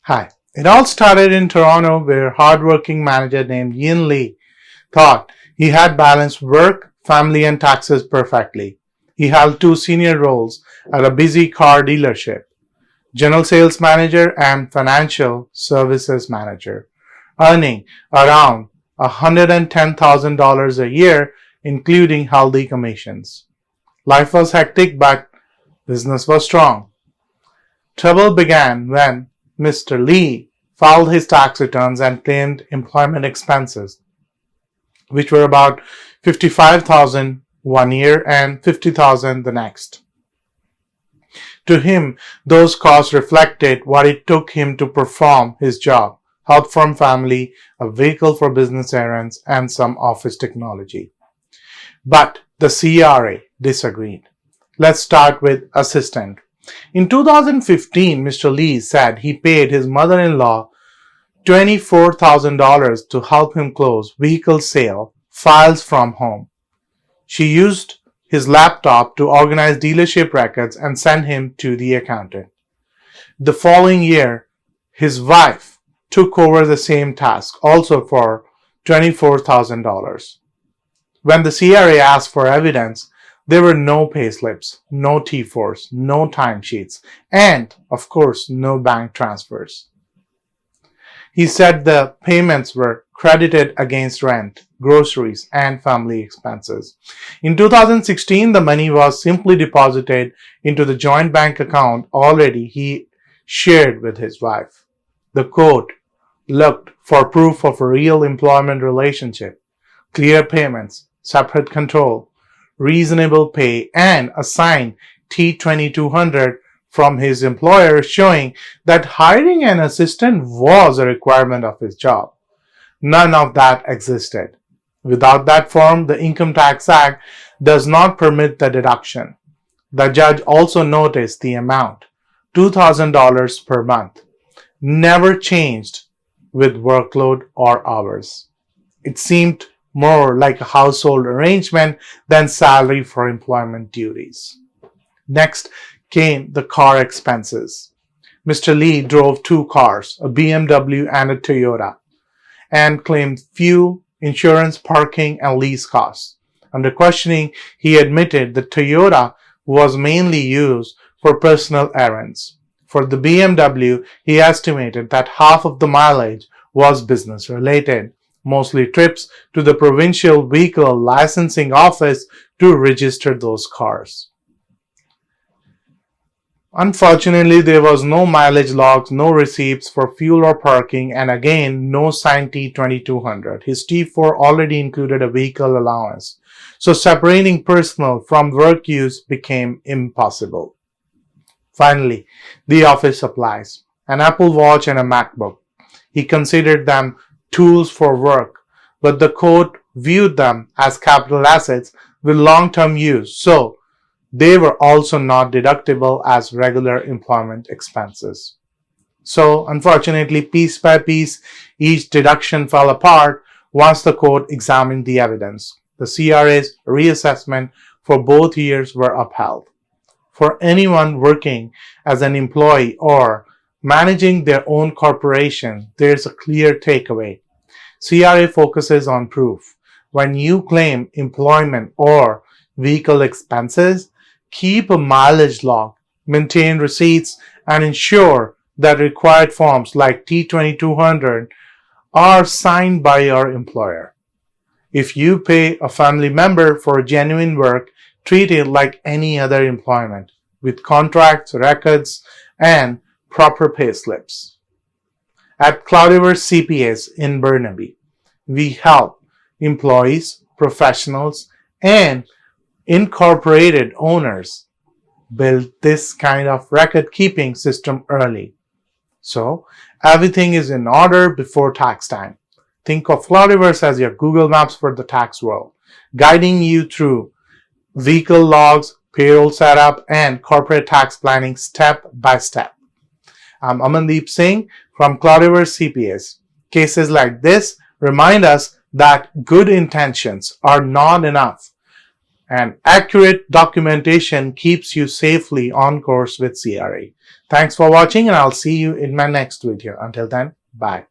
Hi. It all started in Toronto where a hardworking manager named Yin Li thought he had balanced work, family, and taxes perfectly. He held two senior roles at a busy car dealership, general sales manager and financial services manager, earning around $110,000 a year, including healthy commissions. Life was hectic, but business was strong. Trouble began when Mr. Li filed his tax returns and claimed employment expenses, which were about $55,000 one year and $50,000 the next. To him, those costs reflected what it took him to perform his job: help from family, a vehicle for business errands, and some office technology. But the CRA disagreed. Let's start with assistant. In 2015, Mr. Li said he paid his mother-in-law $24,000 to help him close vehicle sale files from home. She used his laptop to organize dealership records and send him to the accountant. The following year, his wife took over the same task, also for $24,000. When the CRA asked for evidence, there were no payslips, no T4s, no timesheets, and, of course, no bank transfers. He said the payments were credited against rent, groceries, and family expenses. In 2016, the money was simply deposited into the joint bank account already he shared with his wife. The court looked for proof of a real employment relationship, clear payments, separate control, reasonable pay, and assigned T2200 from his employer, showing that hiring an assistant was a requirement of his job. None of that existed. Without that form, the Income Tax Act does not permit the deduction. The judge also noticed the amount, $2,000 per month, never changed with workload or hours. It seemed more like a household arrangement than salary for employment duties. Next came the car expenses. Mr. Li drove two cars, a BMW and a Toyota, and claimed fuel, insurance, parking, and lease costs. Under questioning, he admitted the Toyota was mainly used for personal errands. For the BMW, he estimated that half of the mileage was business related, mostly trips to the provincial vehicle licensing office to register those cars. Unfortunately, there was no mileage logs, no receipts for fuel or parking, and again, no signed T2200. His T4 already included a vehicle allowance, so separating personal from work use became impossible. Finally, the office supplies, an Apple Watch and a MacBook. He considered them tools for work, but the court viewed them as capital assets with long-term use, so they were also not deductible as regular employment expenses. So, unfortunately, piece by piece, each deduction fell apart once the court examined the evidence. The CRA's reassessment for both years were upheld. For anyone working as an employee or managing their own corporation, there's a clear takeaway. CRA focuses on proof. When you claim employment or vehicle expenses, keep a mileage log, maintain receipts, and ensure that required forms like T2200 are signed by your employer. If you pay a family member for genuine work, treat it like any other employment, with contracts, records, and proper pay slips. At Cloudiverse CPAs in Burnaby, we help employees, professionals, and incorporated owners build this kind of record-keeping system early. So, everything is in order before tax time. Think of Cloudiverse as your Google Maps for the tax world, guiding you through vehicle logs, payroll setup, and corporate tax planning step by step. I'm Amandeep Singh from Cloudiverse CPAs. Cases like this remind us that good intentions are not enough. And accurate documentation keeps you safely on course with CRA. Thanks for watching, and I'll see you in my next video. Until then, bye.